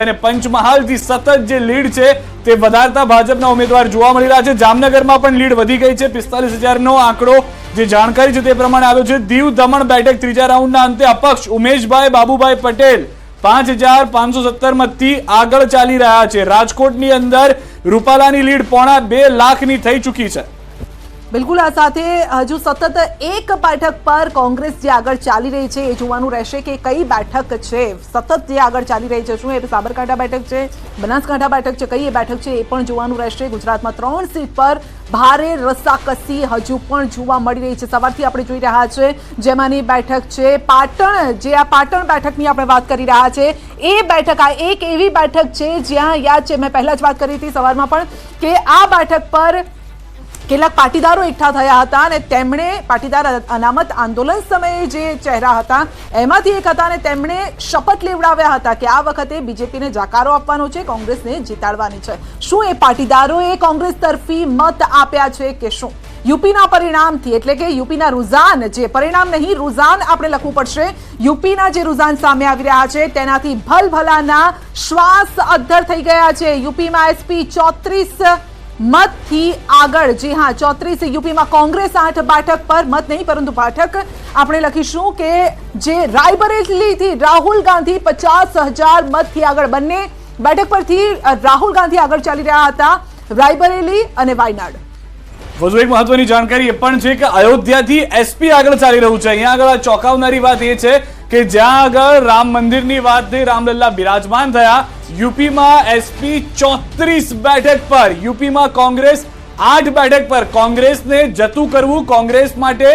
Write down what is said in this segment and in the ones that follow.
અને પંચમહાલથી સતત જે લીડ છે તે વધારતા ભાજપના ઉમેદવાર જોવા મળી રહ્યા છે। જામનગરમાં પણ લીડ વધી ગઈ છે। 45,000નો આંકડો જે જાણકારી છે તે પ્રમાણે આવ્યો છે। દીવ દમણ બેઠક ત્રીજા રાઉન્ડના અંતે અપક્ષ ઉમેશભાઈ બાબુભાઈ પટેલ 5,517 મતથી આગળ ચાલી રહ્યા છે। રાજકોટની અંદર રૂપાલાની લીડ પોણા 2 લાખની થઈ ચૂકી છે। બિલકુલ, આ સાથે હજુ સતત એક બેઠક પર કોંગ્રેસ જે આગળ ચાલી રહી છે એ જોવાનું રહેશે કે કઈ બેઠક છે સતત જે આગળ ચાલી રહી છે। શું એ સાબરકાંઠા બેઠક છે, બનાસકાંઠા બેઠક છે, કઈ એ બેઠક છે એ પણ જોવાનું રહેશે। ગુજરાતમાં 3 સીટ પર ભારે રસાકસી હજુ પણ જોવા મળી રહી છે। સવારથી આપણે જોઈ રહ્યા છે જેમાંની બેઠક છે પાટણ, જે આ પાટણ બેઠકની આપણે વાત કરી રહ્યા છે। એ બેઠક આ એક એવી બેઠક છે જ્યાં યાદ છે મેં પહેલા જ વાત કરી હતી સવારમાં પણ કે આ બેઠક પર કેટલાક પાટીદારો એકઠા થયા હતા અને તેમણે પાટીદાર અનામત આંદોલન સમયે જે ચહેરા હતા એમાંથી એક હતા અને તેમણે શપથ લેવડાવ્યા હતા કે આ વખતે બીજેપીને જાકારો આપવાનો છે, કોંગ્રેસને જીતાડવાની છે। શું એ પાટીદારોએ કોંગ્રેસ તરફી મત આપ્યા છે કે શું? યુપીના પરિણામથી, એટલે કે યુપીના રૂઝાન, જે પરિણામ નહીં રૂઝાન આપણે લખવું પડશે, યુપીના જે રૂઝાન સામે આવી રહ્યા છે તેનાથી ભલભલાના શ્વાસ અદ્ધર થઈ ગયા છે। યુપીમાં એસપી 34 મતથી આગળ, જી હા 34, યુપીમાં કોંગ્રેસ 8 બેઠક પર મત નહીં પરંતુ બેઠક આપણે લખીશું કે જે રાયબરેલીથી રાહુલ ગાંધી 50,000 મતથી આગળ, બંને બેઠક પરથી રાહુલ ગાંધી આગળ ચાલી રહ્યા હતા, રાયબરેલી અને વાયનાડ। વધુ એક મહત્વની જાણકારી એ પણ છે કે અયોધ્યાથી એસપી આગળ ચાલી રહ્યું છે। અહીંયા આગળ ચોંકાવનારી વાત એ છે કે જ્યાં આગળ રામ મંદિરની વાત થઈ, રામલલ્લા બિરાજમાન થયા, યુપીમાં એસપી 34 બેઠક પર, યુપીમાં કોંગ્રેસ 8 બેઠક પર। કોંગ્રેસને જતું કરવું કોંગ્રેસ માટે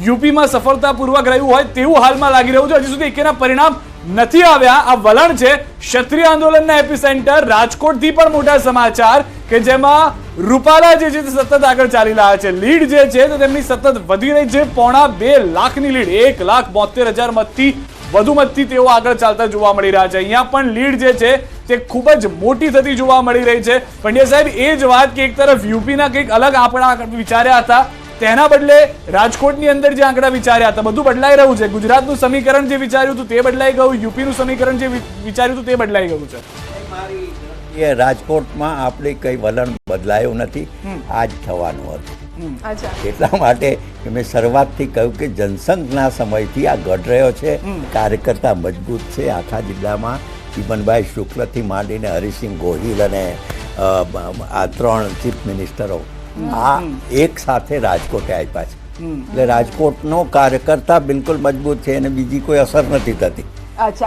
યુપીમાં સફળતાપૂર્વક રહ્યું હોય તેવું હાલમાં લાગી રહ્યું છે। હજી સુધી એકેના પરિણામ નથી આવ્યા। આ વલણ છે ક્ષત્રિય આંદોલનના એપિસેન્ટર રાજકોટથી પણ મોટા સમાચાર કે જેમાં રૂપાલા જે છે તે સતત આગળ ચાલી રહ્યા છે। લીડ જે છે તો તેમની સતત વધી રહી છે। પોણા 2 લાખની લીડ, 1,72,000 મતથી વધુ મતથી તેઓ આગળ ચાલતા જોવા મળી રહ્યા છે। અહીંયા પણ લીડ જે છે તે ખૂબ જ મોટી થતી જોવા મળી રહી છે। પંડ્યા સાહેબ, એ જ વાત કે એક તરફ યુપીના કંઈક અલગ આંકડા વિચાર્યા હતા, તેના બદલે રાજકોટની અંદર જે આંકડા વિચાર્યા હતા બધું બદલાઈ રહ્યું છે। ગુજરાતનું સમીકરણ જે વિચાર્યું હતું તે બદલાઈ ગયું, યુપીનું સમીકરણ જે વિચાર્યું હતું તે બદલાઈ ગયું છે। રાજકોટમાં આપણે કઈ વલણ બદલાયું નથી, આ જ થવાનું હતું। એટલા માટે મેં શરૂઆતથી કહ્યું કે જનસંઘના સમયથી આ ઘટ રહ્યો છે, કાર્યકર્તા મજબૂત છે। આખા જિલ્લામાં ચીમનભાઈ શુક્લથી માંડીને હરિસિંહ ગોહિલ અને આ 3 ચીફ મિનિસ્ટરો આ એક સાથે રાજકોટે આપ્યા છે। એટલે રાજકોટનો કાર્યકર્તા બિલકુલ મજબૂત છે અને બીજી કોઈ અસર નથી થતી।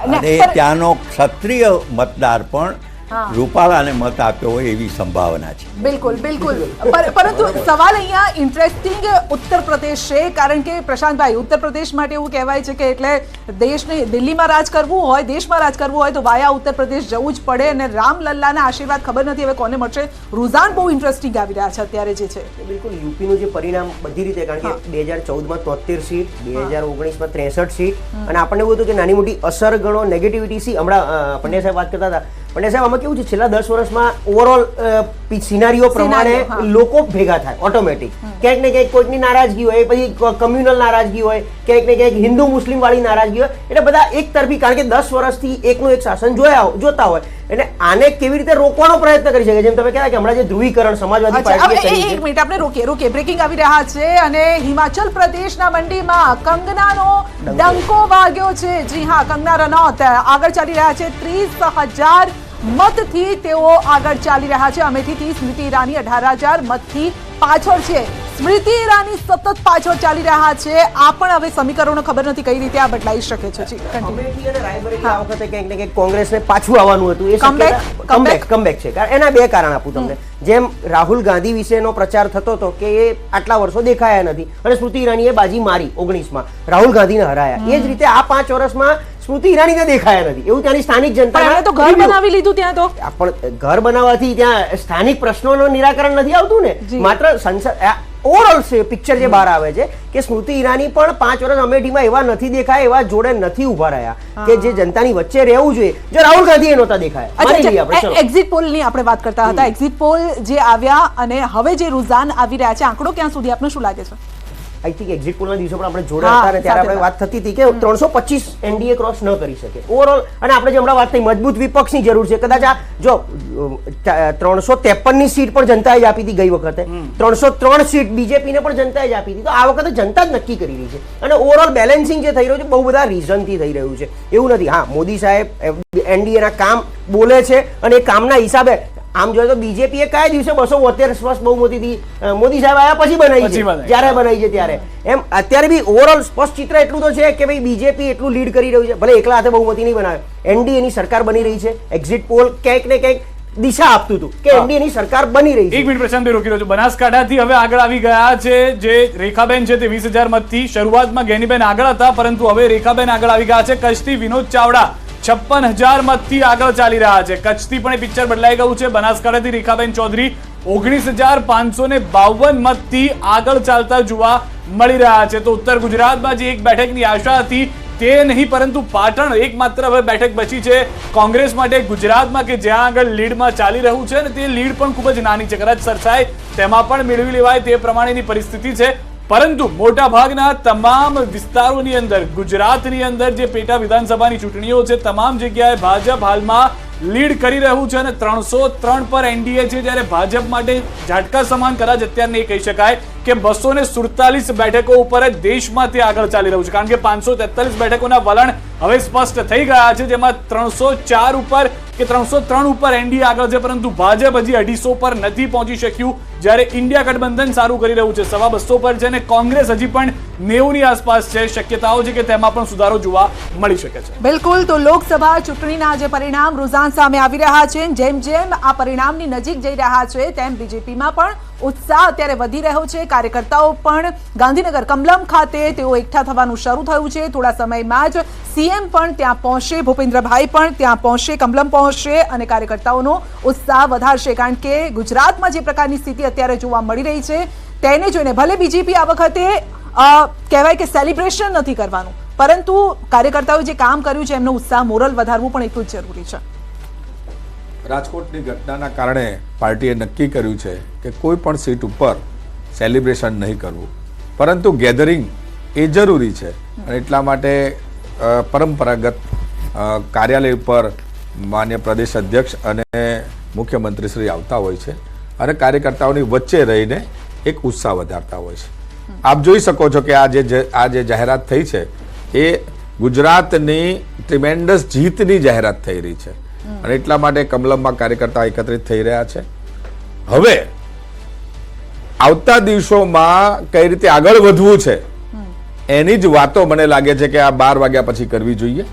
અને ત્યાંનો ક્ષત્રિય મતદાર પણ રૂપાલાને મત આપ્યો હોય એવી સંભાવના છે। બિલકુલ બિલકુલ, પરંતુ સવાલ અહીંયા ઇન્ટરેસ્ટિંગ ઉત્તર પ્રદેશ છે, કારણ કે પ્રશાંતભાઈ, ઉત્તર પ્રદેશ માટે એવું કહેવાય છે કે એટલે દેશને દિલ્હીમાં રાજ કરવું હોય, દેશમાં રાજ કરવું હોય તો વાયા ઉત્તર પ્રદેશ જવું જ પડે અને રામલલ્લાના આશીર્વાદ ખબર નથી હવે કોને મળશે। રૂઝાન બહુ ઇન્ટરેસ્ટિંગ આવી રહ્યા છે અત્યારે જે છે। બિલકુલ, યુપીનું જે પરિણામ બધી રીતે, કારણ કે 2014માં 73 સીટ, 2019માં 63 સીટ, અને આપણને એવું હતું કે નાની મોટી અસર ગણો, નેગેટિવિટી સી, હમણાં પંડ્યા સાહેબ વાત કરતા હતા, પંડ્યા સાહેબ આમાં કેવું છે છેલ્લા 10 વર્ષમાં ઓવરઓલ સિનારીઓ પ્રમાણે લોકો ભેગા થાય ઓટોમેટિક, ક્યાંક ને ક્યાંક કોઈકની નારાજગી હોય, પછી કમ્યુનલ નારાજગી હોય, ક્યાંક ને ક્યાંક હિન્દુ મુસ્લિમ વાળી નારાજગી હોય, એટલે બધા એક તરફી, કારણ કે 10 વર્ષથી એકનું એક શાસન જોતા હોય એટલે આને કેવી રીતે રોકવાનો પ્રયત્ન કરી શકે, જેમ તમે કહેતા કે હમણાં જે ધ્રુવીકરણ સમાજવાદી પાર્ટીએ, એક મિનિટ આપણે રોકીએ, બ્રેકિંગ આવી રહ્યા છે અને હિમાચલ પ્રદેશના મંડીમાં કંગનાનો ડંકો વાગ્યો છે। જી હા, કંગના રનૌત આગળ ચાલી રહ્યા છે, 30,000 મતથી તેઓ આગળ ચાલી રહ્યા છે। અમેઠીથી સ્મૃતિ ઈરાની 18,000 મતથી પાછળ છે। સ્મૃતિ ઈરાની સતત પાછળ ચાલી રહ્યા છે। આ પણ હવે સમીકરણો ખબર નથી કઈ રીતે આ બદલાઈ શકે છે। અમેઠી અને રાયબરેલી આ વખતે ક્યાંક ને ક્યાંક કોંગ્રેસને પાછું આવવાનું હતું, એ કમબેક છે। એના 2 કારણ આપું તમને। જેમ રાહુલ ગાંધી વિશેનો પ્રચાર થતો હતો કે એ આટલા વર્ષો દેખાયા નથી અને સ્મૃતિ ઈરાનીએ બાજી મારી 19માં, રાહુલ ગાંધીને હરાયા, એ જ રીતે આ 5 વર્ષમાં સ્મૃતિ ઈરાનીને દેખાયા નથી એવું ત્યાંની સ્થાનિક જનતા તો ઘર બનાવી લીધું ત્યાં, તો પણ ઘર બનાવવાથી ત્યાં સ્થાનિક પ્રશ્નોનું નિરાકરણ નથી આવતું ને, માત્ર સંસદ ઓવરઓલ પિક્ચર જે બહાર આવે છે કે સ્મૃતિ ઈરાની પણ 5 વર્ષ અમેઠીમાં એવા નથી દેખાયા, એવા જોડે નથી ઉભા રહ્યા કે જે જનતાની વચ્ચે રહેવું જોઈએ, જો રાહુલ ગાંધી એ નહોતા દેખાયા। એક્ઝિટ પોલ ની આપણે વાત કરતા હતા, એક્ઝિટ પોલ જે આવ્યા અને હવે જે રૂઝાન આવી રહ્યા છે, આંકડો ક્યાં સુધી આપને શું લાગે છે? આઈ થિંક એક્ઝિટ પોલના દિવસો પણ આપણે જોડે હતા ને ત્યારે આપણે વાત થતી હતી કે 325 એનડીએ ક્રોસ ન કરી શકે ઓવરઓલ. અને આપણે જે હમણાં વાત થઈ મજબૂત વિપક્ષની જરૂર છે. કદાચ આ જો 353ની સીટ પણ જનતાએ જ આપી હતી ગઈ વખતે, 303 સીટ બીજેપીને પણ જનતાએ જ આપી હતી. તો આ વખતે જનતા જ નક્કી કરી રહી છે. અને ઓવરઓલ બેલેન્સિંગ જે થઈ રહ્યું છે બહુ બધા રીઝનથી થઈ રહ્યું છે, એવું નથી. હા, મોદી સાહેબ એનડીએના કામ બોલે છે અને એ કામના હિસાબે આમ જોઈએ તો બીજેપીએ કયા દિવસે 272 સ્પષ્ટ બહુમતીથી મોદી સાહેબ આવ્યા પછી બનાવી છે, જ્યારે બનાવી છે ત્યારે. એમ અત્યારે બી ઓવરઓલ સ્પષ્ટ ચિત્ર એટલું તો છે કે ભાઈ બીજેપી એટલું લીડ કરી રહ્યું છે. ભલે એકલા હાથે બહુમતી નહીં બનાવે, એનડીએની સરકાર બની રહી છે. એક્ઝિટ પોલ ક્યાંક ને ક્યાંક દિશા આપતું હતું કે એનડીએની સરકાર બની રહી છે. એક મિનિટ પ્રશાંતભાઈ રોકી રહ્યો છું. બનાસકાંઠાથી હવે આગળ આવી ગયા છે જે રેખાબેન છે તે 20,000 મતથી. શરૂઆતમાં ગેનીબેન આગળ હતા, પરંતુ હવે રેખાબેન આગળ આવી ગયા છે. કચ્છથી વિનોદ ચાવડા 56,000 મતથી આગળ ચાલી રહ્યા છે. કચ્છથી પણ એ પિક્ચર બદલાઈ ગયું છે. બનાસકાંઠાથી રેખાબેન ચૌધરી 19,552 મતથી આગળ ચાલતા જોવા મળી રહ્યા છે. તો ઉત્તર ગુજરાતમાં જે એક બેઠકની આશા હતી તે નહીં, પરંતુ પાટણ એકમાત્ર હવે બેઠક બચી છે કોંગ્રેસ માટે ગુજરાતમાં કે જ્યાં આગળ લીડમાં ચાલી રહ્યું છે અને તે લીડ પણ ખૂબ જ નાની છે. કદાચ સરસાઈ તેમાં પણ મેળવી લેવાય તે પ્રમાણેની પરિસ્થિતિ છે. પરંતુ મોટા ભાગના તમામ વિસ્તારોની અંદર ગુજરાતની અંદર જે પેટા વિધાનસભાની ચૂંટણીઓ છે તમામ જગ્યાએ ભાજપ હાલમાં લીડ કરી રહ્યું છે અને 303 પર એનડીએ છે. જ્યારે ભાજપ માટે ઝાટકા સમાન કદાચ અત્યારે નહીં કહી શકાય કે 247 બેઠકો ઉપર જ દેશમાં તે આગળ ચાલી રહ્યું છે, કારણ કે 543 બેઠકોના વલણ હવે સ્પષ્ટ થઈ ગયા છે, જેમાં 304 ઉપર કે 303 ઉપર એનડીએ આગળ છે, પરંતુ ભાજપ હજી 250 પર નથી પહોંચી શક્યું. જ્યારે ઇન્ડિયા ગઠબંધન સારું કરી રહ્યું છે, 250 પર છે અને કોંગ્રેસ હજી પણ 90 ની આસપાસ છે. શક્યતાઓ છે કે તેમાં પણ સુધારો જોવા મળી શકે છે. બિલકુલ. તો લોકસભા ચૂંટણીના જે પરિણામ રૂઝાન સામે આવી રહ્યા છે, જેમ જેમ આ પરિણામની નજીક જઈ રહ્યા છે તેમ બીજેપીમાં પણ ઉત્સાહ અત્યારે વધી રહ્યો છે. કાર્યકર્તાઓ પણ ગાંધીનગર કમલમ ખાતે તેઓ એકઠા થવાનું શરૂ થયું છે. થોડા સમયમાં જ સીએમ પણ ત્યાં પહોંચશે, ભૂપેન્દ્રભાઈ પણ ત્યાં પહોંચશે, કમલમ પહોંચશે અને કાર્યકર્તાઓનો ઉત્સાહ વધારશે. કારણ કે ગુજરાતમાં જે પ્રકારની સ્થિતિ અત્યારે જોવા મળી રહી છે તેને જોઈને ભલે બીજેપી આ વખતે કહેવાય કે સેલિબ્રેશન નથી કરવાનું, પરંતુ કાર્યકર્તાઓએ જે કામ કર્યું છે એમનો ઉત્સાહ મોરલ વધારવું પણ એટલું જ જરૂરી છે. રાજકોટની ઘટનાના કારણે પાર્ટીએ નક્કી કર્યું છે કે કોઈ પણ સીટ ઉપર સેલિબ્રેશન નહીં કરવું, પરંતુ ગેધરિંગ એ જરૂરી છે. અને એટલા માટે પરંપરાગત કાર્યાલય ઉપર માન્ય પ્રદેશ અધ્યક્ષ અને મુખ્યમંત્રી શ્રી આવતા હોય છે અને કાર્યકર્તાઓની વચ્ચે રહીને એક ઉત્સાહ વધારતા હોય છે. આપ જોઈ શકો છો કે આ જે જાહેરાત થઈ છે એ ગુજરાતની ટ્રીમેન્ડસ જીતની જાહેરાત થઈ રહી છે અને એટલા માટે કમલમમાં કાર્યકર્તા એકત્રિત થઈ રહ્યા છે. હવે આવતા દિવસોમાં કઈ રીતે આગળ વધવું છે એની જ વાતો મને લાગે છે કે આ 12 વાગ્યા પછી કરવી જોઈએ.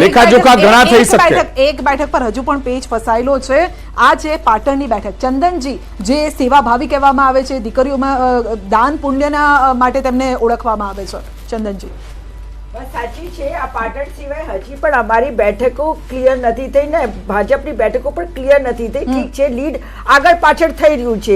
લેખાજોખા ઘણા થઈ શકે. એક બેઠક પર હજુ પણ પેચ ફસાયેલો છે. આ છે પાટણની બેઠક. ચંદનજી જે સેવાભાવી કહેવામાં આવે છે, દીકરીઓમાં દાન પુણ્યના માટે તેમને ઓળખવામાં આવે છે. ચંદનજી બસ સાચી છે. આ પાટણ સિવાય હજી પણ અમારી બેઠકો ક્લિયર નથી થઈ ને ભાજપની બેઠકો પણ ક્લિયર નથી થઈ. ઠીક છે, લીડ આગળ પાછળ થઈ રહ્યું છે,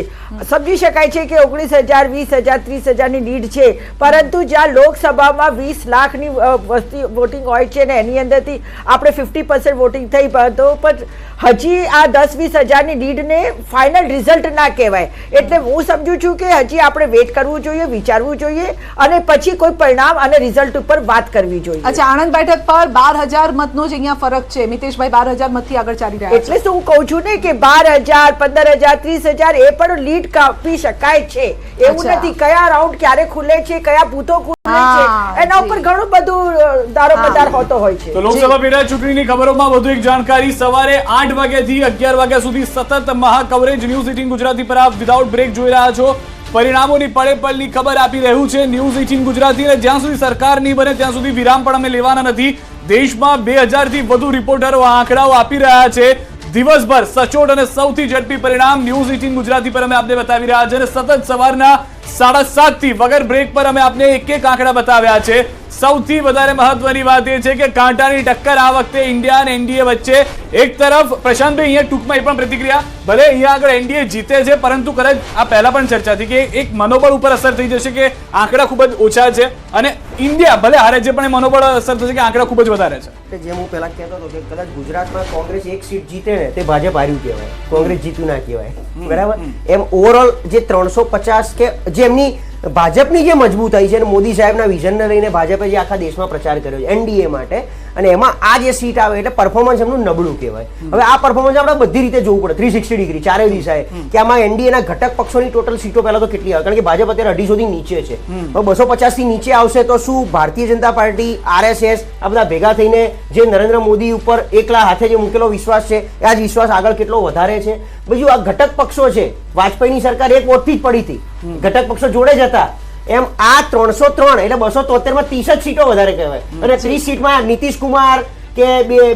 સમજી શકાય છે કે 19,000 20,000 30,000 ની લીડ છે, પરંતુ જ્યાં લોકસભામાં 20 લાખની વસ્તી વોટિંગ હોય છે ને એની અંદરથી આપણે 50% વોટિંગ થઈ, તો પણ હજી આ 10-20 હજારની લીડને ફાઇનલ રિઝલ્ટ ના કહેવાય. એટલે હું સમજુ છું કે હજી આપણે વેઇટ કરવું જોઈએ, વિચારવું જોઈએ અને પછી કોઈ પરિણામ અને રિઝલ્ટ ઉપર વાત કરવી જોઈએ. અચ્છા, આણંદ બેઠક પર 12,000 મતનો જ અહીંયા ફરક છે. મિતેશભાઈ 12,000 મતથી આગળ ચાલી રહ્યા છે. એટલે શું હું કહું છું ને કે 12,000 15,000 30,000 એ પણ લીડ કાપી શકાય છે. એવું નથી કયા રાઉન્ડ ક્યારે ખુલે છે, કયા બૂથો ખુલે છે, એના ઉપર ઘણું બધું દારોમદાર હોતો હોય છે. તો લોકસભા પેટા ચૂંટણીની ખબરોમાં વધુ એક જાણકારી. સવારે 8 વાગ્યાથી 11 વાગ્યા સુધી સતત મહા કવરેજ ન્યૂઝ 18 ગુજરાતી પર આપ વિધાઉટ બ્રેક જોઈ રહ્યા છો. પરિણામોની પળે પળની ખબર આપી રહ્યું છે ન્યૂઝ 18 ગુજરાતી. અને જ્યાં સુધી સરકાર નહીં બને ત્યાં સુધી વિરામ પણ અમે લેવાના નથી. દેશમાં 2000 થી વધુ રિપોર્ટરો આંકડાઓ આપી રહ્યા છે. દિવસભર સચોટ અને સૌથી ઝડપી પરિણામ ન્યૂઝ 18 ગુજરાતી પર અમે આપને બતાવી રહ્યા છે અને સતત સવારના 7:30 થી વગર બ્રેક પર અમે આપને એક એક આંકડા બતાવ્યા છે. સૌથી વધારે મહત્વની વાત એ છે કે કાંટાની ટક્કર આ વખતે ઇન્ડિયા અને એનડીએ વચ્ચે. એક તરફ પ્રશાંતભાઈ અહીંયા ટૂંકમાં એ પણ પ્રતિક્રિયા, ભલે અહીંયા આગળ એનડીએ જીતે છે, પરંતુ કદાચ આ પહેલા પણ ચર્ચા હતી કે એક મનોબળ ઉપર અસર થઈ જશે કે આંકડા ખૂબ જ ઓછા છે અને ઇન્ડિયા ભલે હારે છે પણ એ મનોબળ અસર થશે કે આંકડા ખૂબ જ વધારે છે. જેમ હું પહેલા કહેતો હતો કે કદાચ ગુજરાતમાં કોંગ્રેસ એક સીટ જીતે ને તે ભાજપ હાર્યું કહેવાય, કોંગ્રેસ જીત્યું ના કહેવાય, બરાબર. એમ ઓવરઓલ જે 350 કે જે એમની ભાજપની જે મજબૂતાઈ છે અને મોદી સાહેબના વિઝનને લઈને ભાજપે જે આખા દેશમાં પ્રચાર કર્યો છે એનડીએ માટે, અને એમાં આ જે સીટ આવે એટલે પરફોર્મન્સ એમનું નબળું કહેવાય. હવે આ પરફોર્મન્સ આપણે બધી રીતે જોવું પડે 360 ડિગ્રી ચારે દિશાએ કે આમાં એનડીએના ઘટક પક્ષોની ટોટલ સીટો પહેલા તો કેટલી આવે, કારણ કે ભાજપ અત્યારે 250 થી નીચે છે. હવે 250 થી નીચે આવશે તો શું ભારતીય જનતા પાર્ટી, આરએસએસ આ બધા ભેગા થઈને જે નરેન્દ્ર મોદી ઉપર એકલા હાથે જે મૂકેલો વિશ્વાસ છે એ આ જ વિશ્વાસ આગળ કેટલો વધારે છે? બીજું આ ઘટક પક્ષો છે, વાજપેયીની સરકાર એક વોટથી જ પડી હતી, ઘટક પક્ષો જોડે જ હતા. એમ આ 303 એટલે 273 માં 30 જ સીટો વધારે કહેવાય, અને 30 સીટમાં નીતિશ કુમાર કે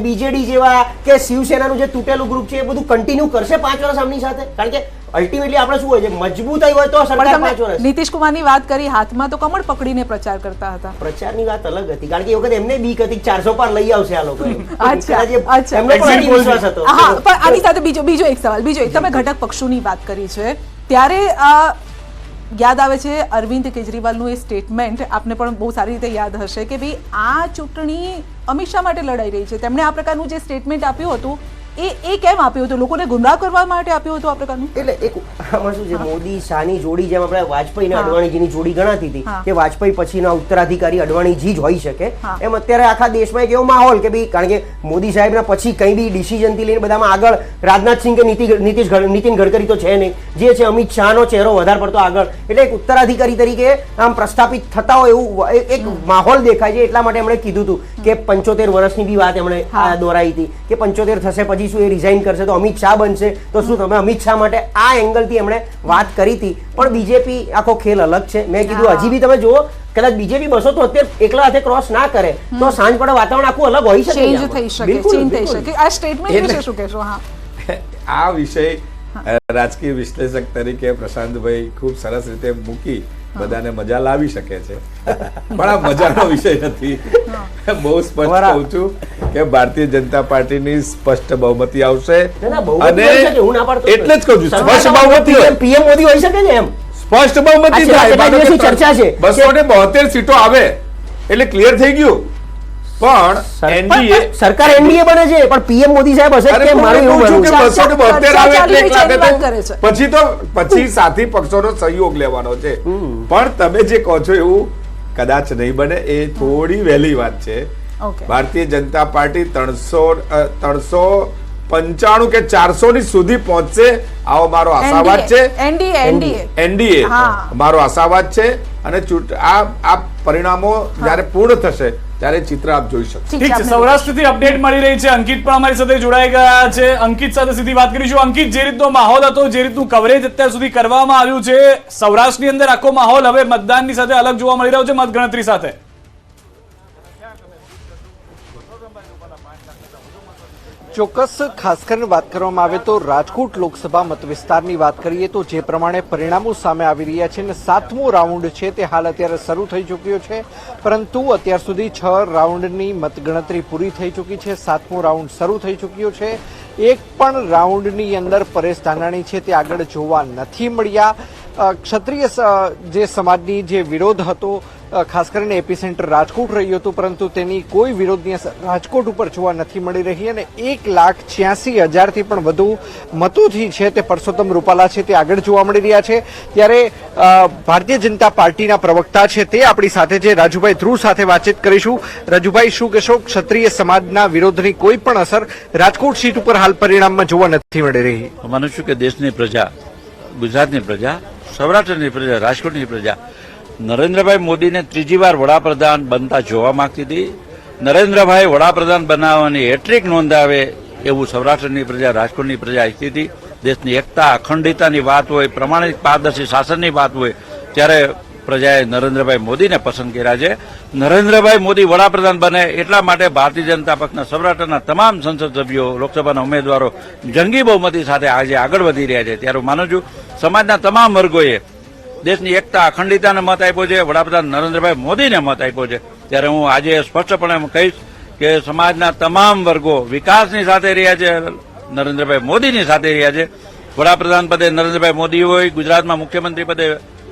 બીજેડી જેવા કે શિવસેનાનું જે તૂટેલું ગ્રુપ છે એ બધું કન્ટિન્યુ કરશે 5 વર્ષ આમની સાથે? કારણ કે અલ્ટિમેટલી આપણે શું હોય છે, મજબૂતાઈ હોય તો સરકાર 5 વર્ષ. નીતિશ કુમારની વાત કરી, હાથમાં તો કમળ પકડીને પ્રચાર કરતા હતા. પ્રચારની વાત અલગ હતી, કારણ કે એ વખત એમને બીક હતી 400 પાર લઈ આવશે આ લોકો. અચ્છા. એમને પણ વિશ્વાસ હતો. હા, પણ આની સાથે બીજો એક સવાલ, તમે ઘટક પક્ષોની વાત કરી છે ત્યારે યાદ આવે છે અરવિંદ કેજરીવાલનું એ સ્ટેટમેન્ટ, આપને પણ બહુ સારી રીતે યાદ હશે કે ભાઈ આ ચૂંટણી અમિત શાહ માટે લડાઈ રહી છે. તેમણે આ પ્રકારનું જે સ્ટેટમેન્ટ આપ્યું હતું એ કેમ આપ્યું હતું? લોકોને ગુમરાહ કરવા માટે આપ્યું હતું આ પ્રકારનું? એટલે એક આમાં શું છે, મોદી શાહની જોડી જેમ આપણે વાજપેયી અને અડવાણીજીની જોડી ગણાતી હતી કે વાજપેયી પછીના ઉત્તરાધિકારી અડવાણીજી જ હોઈ શકે, એમ અત્યારે આખા દેશમાં એક એવો માહોલ કે ભાઈ, કારણ કે મોદી સાહેબના પછી કંઈ બી ડિસિઝન થી લઈને બધામાં આગળ રાજનાથસિંહ કે નીતિન ગડકરી તો છે નહીં, જે છે અમિત શાહનો ચહેરો વધારે પડતો આગળ, એટલે એક ઉત્તરાધિકારી તરીકે આમ પ્રસ્થાપિત થતા હોય એવું એક માહોલ દેખાય છે. એટલા માટે એમણે કીધું હતું કે 75 વર્ષની બી વાત એમણે દોરાઈ હતી કે 75 થશે પછી શું એ રિઝાઇન કરશે તો અમિત શાહ બનશે, તો શું તમે અમિત શાહ માટે આ એંગલથી એમણે વાત કરી હતી. પણ બીજેપી આખો ખેલ અલગ છે. મેં કીધું હજી બી તમે જુઓ, કદાચ બીજેપી 273 એકલા હાથે ક્રોસ ના કરે તો સાંજ પડે વાતાવરણ આખું અલગ હોઈ શકે, ચેન્જ થઈ શકે. આ સ્ટેટમેન્ટ વિશે શું કહેશો? હા, આ વિષય રાજકીય વિશ્લેષક તરીકે પ્રશાંતભાઈ ખૂબ સરસ રીતે મૂકી બધાને મજા લાવી શકે છે, પણ આ મજાનો વિષય નથી. બહુ સ્પષ્ટ કહું છું કે ભારતીય જનતા પાર્ટીની સ્પષ્ટ બહુમતી આવશે, અને એટલે જ કહું છું સ્પષ્ટ બહુમતી હોય. પીએમ મોદી હોઈ શકે ને, એમ સ્પષ્ટ બહુમતી થાય. ચર્ચા છે 272 સીટો આવે એટલે ક્લિયર થઈ ગયું. પણ એનડીએ સરકાર એનડીએ બને છે, પણ પીએમ મોદી સાહેબ હશે કે મારું એવું માનવું છે 272 આવે એટલે એક લાગે તો પછી સાથી પક્ષોનો સહયોગ લેવાનો છે. પણ તમે જે કહો છો એવું કદાચ નહીં બને, એ થોડી વહેલી વાત છે. ભારતીય જનતા પાર્ટી 395 કે 400 ની સુધી પહોંચશે આવો મારો આશાવાદ છે. એનડીએ મારો આશાવાદ છે, અને આ પરિણામો જયારે પૂર્ણ થશે ત્યારે ચિત્ર આપ જોઈ શકશો. ઠીક છે, સૌરાષ્ટ્રથી અપડેટ મળી રહી છે. અંકિત પણ અમારી સાથે જોડાઈ ગયા છે. અંકિત સાથે સીધી વાત કરીશું. અંકિત, જે રીતનો માહોલ હતો, જે રીતનું કવરેજ અત્યાર સુધી કરવામાં આવ્યું છે, સૌરાષ્ટ્રની અંદર આખો માહોલ હવે મતદાનની સાથે અલગ જોવા મળી રહ્યો છે, મતગણતરી સાથે. ચોક્કસ, ખાસ કરીને વાત કરવામાં આવે તો રાજકોટ લોકસભા મતવિસ્તારની વાત કરીએ તો જે પ્રમાણે પરિણામો સામે આવી રહ્યા છે અને 7મો રાઉન્ડ છે તે હાલ અત્યારે શરૂ થઈ ચૂક્યો છે, પરંતુ અત્યાર સુધી 6 રાઉન્ડની મતગણતરી પૂરી થઈ ચૂકી છે, 7મો રાઉન્ડ શરૂ થઈ ચૂક્યો છે. એક પણ રાઉન્ડની અંદર પરેશ ધાનાણી છે તે આગળ જોવા નથી મળ્યા. ક્ષત્રિય જે સમાજની જે વિરોધ હતો, ખાસ કરીને એપીસેન્ટર રાજકોટ રહ્યું હતું, પરંતુ તેની કોઈ વિરોધની અસર રાજકોટ ઉપર જોવા નથી મળી રહી, અને 1,86,000થી પણ વધુ મતોથી છે તે પરસોત્તમ રૂપાલા છે તે આગળ જોવા મળી રહ્યા છે. ત્યારે ભારતીય જનતા પાર્ટીના પ્રવક્તા છે તે આપણી સાથે છે, રાજુભાઈ ધ્રુવ સાથે વાતચીત કરીશું. રાજુભાઈ, શું કહેશો, ક્ષત્રિય સમાજના વિરોધની કોઈ પણ અસર રાજકોટ સીટ ઉપર હાલ પરિણામમાં જોવા નથી મળી રહી? માનું છું કે દેશની પ્રજા, ગુજરાતની પ્રજા, સૌરાષ્ટ્રની પ્રજા, રાજકોટની પ્રજા નરેન્દ્રભાઈ મોદીને ત્રીજી વાર વડાપ્રધાન બનતા જોવા માંગતી હતી. નરેન્દ્રભાઈ વડાપ્રધાન બનાવવાની હેટ્રિક નોંધાવે એવું સૌરાષ્ટ્રની પ્રજા, રાજકોટની પ્રજા ઈચ્છતી હતી. દેશની એકતા, અખંડિતતાની વાત હોય, પ્રમાણિક પારદર્શી શાસનની વાત હોય, ત્યારે પ્રજાએ નરેન્દ્રભાઈ મોદીને પસંદ કર્યા છે. નરેન્દ્રભાઈ મોદી વડાપ્રધાન બને એટલા માટે ભારતીય જનતા પક્ષના સૌરાષ્ટ્રના તમામ સંસદ સભ્યો, લોકસભાના ઉમેદવારો જંગી બહુમતી સાથે આજે આગળ વધી રહ્યા છે. ત્યારે હું માનું છું સમાજના તમામ વર્ગોએ દેશની એકતા, અખંડિતતાને મત આપ્યો છે, વડાપ્રધાન નરેન્દ્રભાઈ મોદીને મત આપ્યો છે. ત્યારે હું આજે સ્પષ્ટપણે કહીશ કે સમાજના તમામ વર્ગો વિકાસની સાથે રહ્યા છે, નરેન્દ્રભાઈ મોદીની સાથે રહ્યા છે. વડાપ્રધાન પદે નરેન્દ્રભાઈ મોદી હોય, ગુજરાતમાં મુખ્યમંત્રી પદે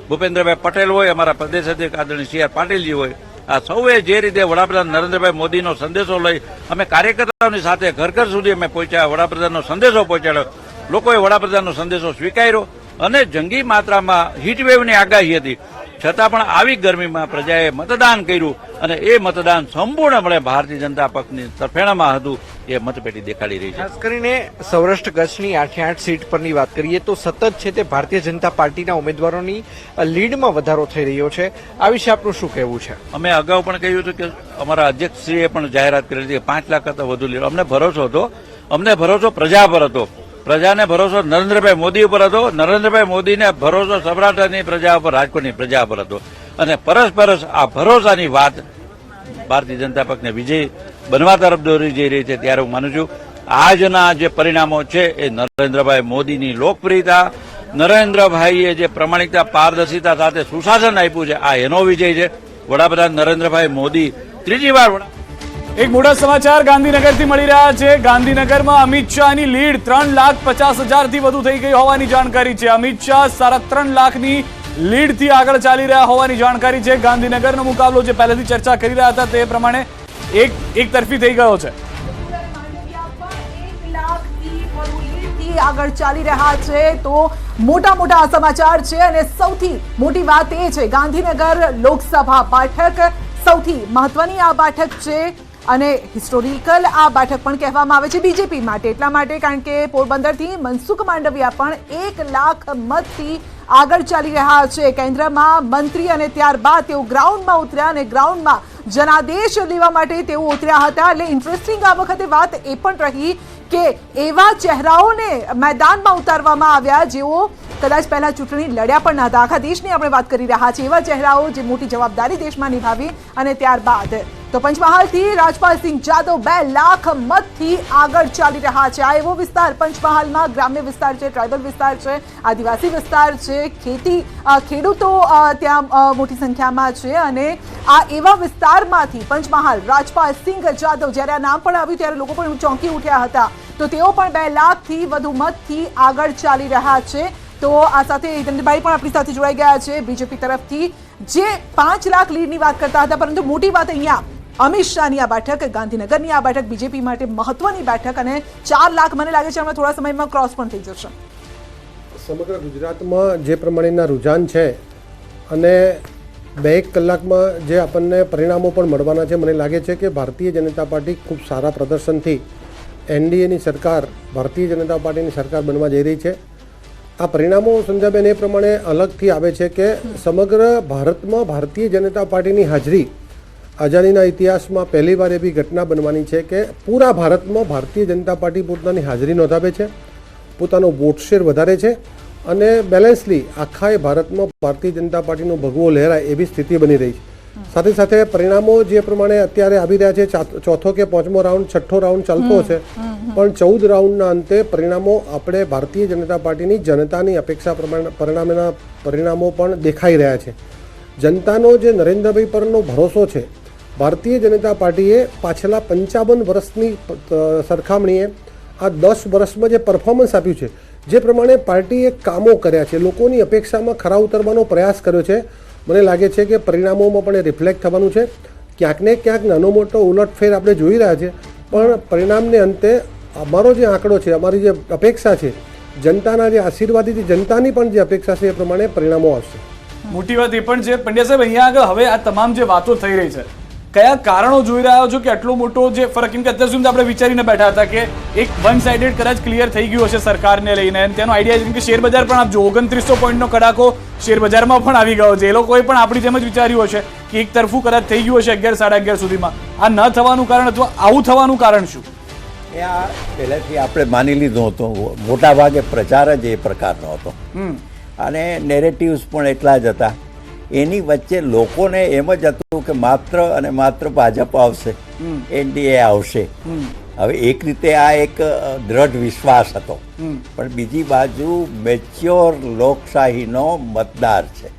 ભૂપેન્દ્રભાઈ પટેલ હોય, અમારા પ્રદેશ અધ્યક્ષ આદરણીય સી આર પાટીલજી હોય, આ સૌએ જે રીતે વડાપ્રધાન નરેન્દ્રભાઈ મોદીનો સંદેશો લઈ અમે કાર્યકર્તાઓની સાથે ઘર ઘર સુધી અમે પહોંચ્યા, વડાપ્રધાનનો સંદેશો પહોંચાડ્યો, લોકોએ વડાપ્રધાનનો સંદેશો સ્વીકાર્યો, અને જંગી માત્રામાં હીટવેવની આગાહી હતી છતાં પણ આવી ગરમીમાં પ્રજાએ મતદાન કર્યું અને એ મતદાન સંપૂર્ણપણે ભારતીય જનતા પક્ષની તરફેણમાં હતું એ મતપેટી દેખાડી રહી છે. ખાસ કરીને સૌરાષ્ટ્ર કચ્છની 8 સીટ પરની વાત કરીએ તો સતત છે તે ભારતીય જનતા પાર્ટીના ઉમેદવારોની લીડમાં વધારો થઈ રહ્યો છે. આ વિશે આપનું શું કહેવું છે? અમે અગાઉ પણ કહ્યું હતું કે અમારા અધ્યક્ષશ્રીએ પણ જાહેરાત કરી હતી કે 5 લાખ કરતાં વધુ લીડ. અમને ભરોસો હતો, અમને ભરોસો પ્રજા પર હતો, પ્રજાને ભરોસો નરેન્દ્રભાઈ મોદી ઉપર હતો, નરેન્દ્રભાઈ મોદીને ભરોસો સૌરાષ્ટ્રની પ્રજા ઉપર, રાજકોટની પ્રજા પર હતો અને પરસ્પરસ આ ભરોસાની વાત ભારતીય જનતા પક્ષને વિજય બનવા તરફ દોરી જઈ રહી છે. ત્યારે હું માનું છું આજના જે પરિણામો છે એ નરેન્દ્રભાઈ મોદીની લોકપ્રિયતા, નરેન્દ્રભાઈએ જે પ્રમાણિકતા, પારદર્શિતા સાથે સુશાસન આપ્યું છે આ એનો વિજય છે. વડાપ્રધાન નરેન્દ્રભાઈ મોદી ત્રીજી વાર એક મોટા સમાચાર ગાંધીનગરથી મળી રહ્યા છે. ગાંધીનગરમાં અમિત શાહની લીડ 3,50,000થી વધુ થઈ ગઈ હોવાની જાણકારી છે. અમિત શાહ 3.5 લાખની લીડથી આગળ ચાલી રહ્યા હોવાની જાણકારી છે. ગાંધીનગરનો મુકાબલો જે પહેલેથી ચર્ચા કરી રહ્યા હતા તે પ્રમાણે એક તરફી થઈ ગયો છે. આગળ ચાલી રહ્યા છે તો મોટા સમાચાર છે અને સૌથી મોટી વાત એ છે ગાંધીનગર લોકસભા બેઠક સૌથી મહત્વની આ બેઠક છે અને હિસ્ટોરિકલ આ બેઠક પણ કહેવામાં આવે છે બીજેપી માટે. એટલા માટે કારણ કે પોરબંદરથી મનસુખ માંડવિયા પણ 1 લાખ મતથી આગળ ચાલી રહ્યા છે. કેન્દ્રમાં મંત્રી અને ત્યારબાદ તેઓ ગ્રાઉન્ડમાં ઉતર્યા અને ગ્રાઉન્ડમાં જનાદેશ લેવા માટે તેઓ ઉતર્યા હતા. એટલે ઇન્ટરેસ્ટિંગ આ વખતે વાત એ પણ રહી કે એવા ચહેરાઓને મેદાનમાં ઉતારવામાં આવ્યા જેઓ કદાચ પહેલા ચૂંટણી લડ્યા પણ ન હતા. આખા દેશની આપણે વાત કરી રહ્યા છીએ. એવા ચહેરાઓ જે મોટી જવાબદારી દેશમાં નિભાવી અને ત્યારબાદ તો પંચમહાલથી રાજપાલસિંહ જાદવ 2 લાખ મતથી આગળ ચાલી રહ્યા છે. આ એવો વિસ્તાર પંચમહાલમાં ગ્રામ્ય વિસ્તાર છે, ટ્રાઇબલ વિસ્તાર છે, આદિવાસી વિસ્તાર છે, ખેડૂતો ત્યાં મોટી સંખ્યામાં છે અને આ એવા વિસ્તારમાંથી પંચમહાલ રાજપાલસિંહ જાદવ જ્યારે આ નામ પણ આવ્યું ત્યારે લોકો પણ ચોંકી ઉઠ્યા હતા. તો તેઓ પણ 2 લાખથી વધુ મતથી આગળ ચાલી રહ્યા છે. તો આ સાથે હિતેન્દ્રભાઈ પણ આપણી સાથે જોડાઈ ગયા છે બીજેપી તરફથી જે 5 લાખ લીડની વાત કરતા હતા. પરંતુ મોટી વાત અહીંયા અમિત શાહની આ બેઠક, ગાંધીનગરની આ બેઠક બીજેપી માટે મહત્વની બેઠક અને 4 લાખ મને લાગે છે હમણાં થોડા સમયમાં ક્રોસ પણ થઈ જશે. સમગ્ર ગુજરાતમાં જે પ્રમાણેના રૂઝાન છે અને 2 કલાકમાં જે આપણને પરિણામો પણ મળવાના છે, મને લાગે છે કે ભારતીય જનતા પાર્ટી ખૂબ સારા પ્રદર્શનથી એનડીએની સરકાર, ભારતીય જનતા પાર્ટીની સરકાર બનવા જઈ રહી છે. આ પરિણામો સંજયબેન એ પ્રમાણે અલગથી આવે છે કે સમગ્ર ભારતમાં ભારતીય જનતા પાર્ટીની હાજરી આઝાદીના ઇતિહાસમાં પહેલીવાર એવી ઘટના બનવાની છે કે પૂરા ભારતમાં ભારતીય જનતા પાર્ટી પોતાની હાજરી નોંધાવે છે, પોતાનો વોટ શેર વધારે છે અને બેલેન્સલી આખા ભારતમાં ભારતીય જનતા પાર્ટીનો ભગવો લહેરાય એવી સ્થિતિ બની રહી છે. સાથે સાથે પરિણામો જે પ્રમાણે અત્યારે આવી રહ્યા છે, ચોથો કે 5મો રાઉન્ડ, 6ઠ્ઠો રાઉન્ડ ચાલતો છે, પણ 14 રાઉન્ડના અંતે પરિણામો આપણે ભારતીય જનતા પાર્ટીની જનતાની અપેક્ષા પ્રમાણે પરિણામો પણ દેખાઈ રહ્યા છે. જનતાનો જે નરેન્દ્રભાઈ પરનો ભરોસો છે, ભારતીય જનતા પાર્ટીએ પાછલા 55 વર્ષની સરખામણીએ આ 10 વર્ષમાં જે પરફોર્મન્સ આપ્યું છે, જે પ્રમાણે પાર્ટીએ કામો કર્યા છે, લોકોની અપેક્ષામાં ખરા ઉતરવાનો પ્રયાસ કર્યો છે, મને લાગે છે કે પરિણામોમાં પણ એ રિફ્લેક્ટ થવાનું છે. ક્યાંક ને ક્યાંક નાનો મોટો ઉલટફેર આપણે જોઈ રહ્યા છે, પણ પરિણામને અંતે અમારો જે આંકડો છે, અમારી જે અપેક્ષા છે, જનતાના જે આશીર્વાદથી જનતાની પણ જે અપેક્ષા છે એ પ્રમાણે પરિણામો આવશે. મોટી વાત એ પણ છે પંડ્યા સાહેબ અહીંયા આગળ હવે આ તમામ જે વાતો થઈ રહી છે કયા કારણો જોઈ રહ્યા છો કે આટલો મોટો જે ફરક? કેમ કે અત્યાર સુધી આપણે વિચારીને બેઠા હતા કે એક વન સાઇડેડ કદાચ ક્લિયર થઈ ગયું હશે સરકારને લઈને અને તેનો આઈડિયા છે કે શેર બજાર પણ આપ જો 2900 પોઈન્ટનો કડાકો શેર બજારમાં પણ આવી ગયો છે. એ લોકોએ પણ આપણી જેમ જ વિચાર્યું હશે કે એક તરફું કદાચ થઈ ગયું હશે 11, 11:30 સુધીમાં. આ ન થવાનું કારણ અથવા આવું થવાનું કારણ શું? એ આ પહેલેથી આપણે માની લીધું હતું, મોટા ભાગે પ્રચાર જ એ પ્રકારનો હતો અને નેરેટિવ્સ પણ એટલા જ હતા. એની વચ્ચે લોકોને એમ જ હતું કે માત્ર અને માત્ર ભાજપ આવશે, એનડીએ આવશે. હવે એક રીતે આ એક દ્રઢ વિશ્વાસ હતો, પણ બીજી બાજુ મેચ્યોર લોકશાહીનો મતદાર છે,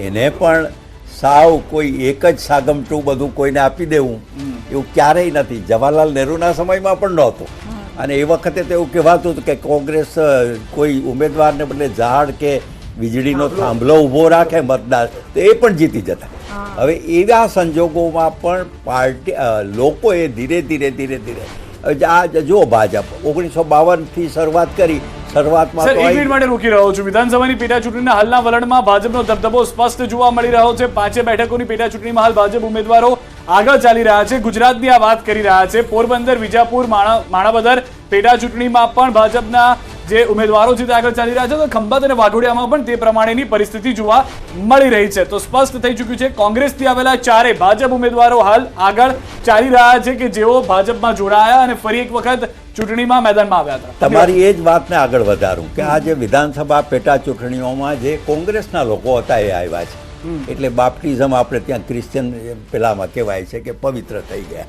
એને પણ સાવ કોઈ એક જ સાગમટું બધું કોઈને આપી દેવું એવું ક્યારેય નથી. જવાહરલાલ નહેરુના સમયમાં પણ નહોતું અને એ વખતે તો એવું કહેવાતું હતું કે કોંગ્રેસ કોઈ ઉમેદવારને બદલે ઝાડ કે વીજળીનો થાંભલો ઊભો રાખે મતદાર તો એ પણ જીતી જતા. હવે એવા સંજોગોમાં પણ પાર્ટી લોકોએ ધીરે ધીરે આ જો ભાજપ 1952થી શરૂઆત કરી, શરૂઆતમાં સર તો એક મિનિટ માટે રોકી રહ્યો છું. વિધાનસભાની પેટા ચૂંટણીના હાલના વલણમાં ભાજપનો દબદબો સ્પષ્ટ જોવા મળી રહ્યો છે. 5 બેઠકોની પેટા ચૂંટણીમાં હાલ ભાજપ ઉમેદવારો આગળ ચાલી રહ્યા છે. ગુજરાતની આ વાત કરી રહ્યા છે. પોરબંદર, વિજાપુર, માણાવદર પેટા ચૂંટણીમાં પણ ભાજપના જે ઉમેદવારો છે તે આગળ ચાલી રહ્યા છે. તો ખંભાત અને વાઘોડિયામાં પણ તે પ્રમાણેની પરિસ્થિતિ જોવા મળી રહી છે. તો સ્પષ્ટ થઈ ચૂક્યું છે કોંગ્રેસથી આવેલા 4 ભાજપ ઉમેદવારો હાલ આગળ ચાલી રહ્યા છે કે જેઓ ભાજપમાં જોડાયા અને ફરી એક વખત ચૂંટણીમાં મેદાનમાં આવ્યા હતા. તમારી એ જ વાતને આગળ વધારું કે આ જે વિધાનસભા પેટા ચૂંટણીઓમાં જે કોંગ્રેસના લોકો હતા એ આવ્યા છે. એટલે બાપ્ટિઝમ આપણે ત્યાં ક્રિશ્ચિયન પેલામાં કહેવાય છે કે પવિત્ર થઈ ગયા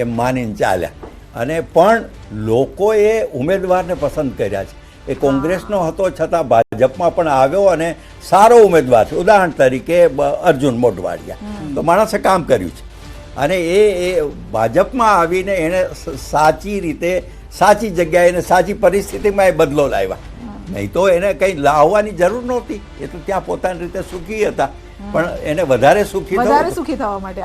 એમ માનીને ચાલ્યા. અને પણ લોકોએ ઉમેદવારને પસંદ કર્યા છે. એ કોંગ્રેસનો હતો છતાં ભાજપમાં પણ આવ્યો અને સારો ઉમેદવાર છે. ઉદાહરણ તરીકે અર્જુન મોઢવાડિયા તો માણસે કામ કર્યું છે અને એ ભાજપમાં આવીને એણે સાચી રીતે સાચી જગ્યાએ એને સાચી પરિસ્થિતિમાં એ બદલો લાવ્યા. નહીં તો એને કંઈ લાવવાની જરૂર નહોતી. એ તો ત્યાં પોતાની રીતે સુખી હતા પણ એને વધારે સુખી થવા માટે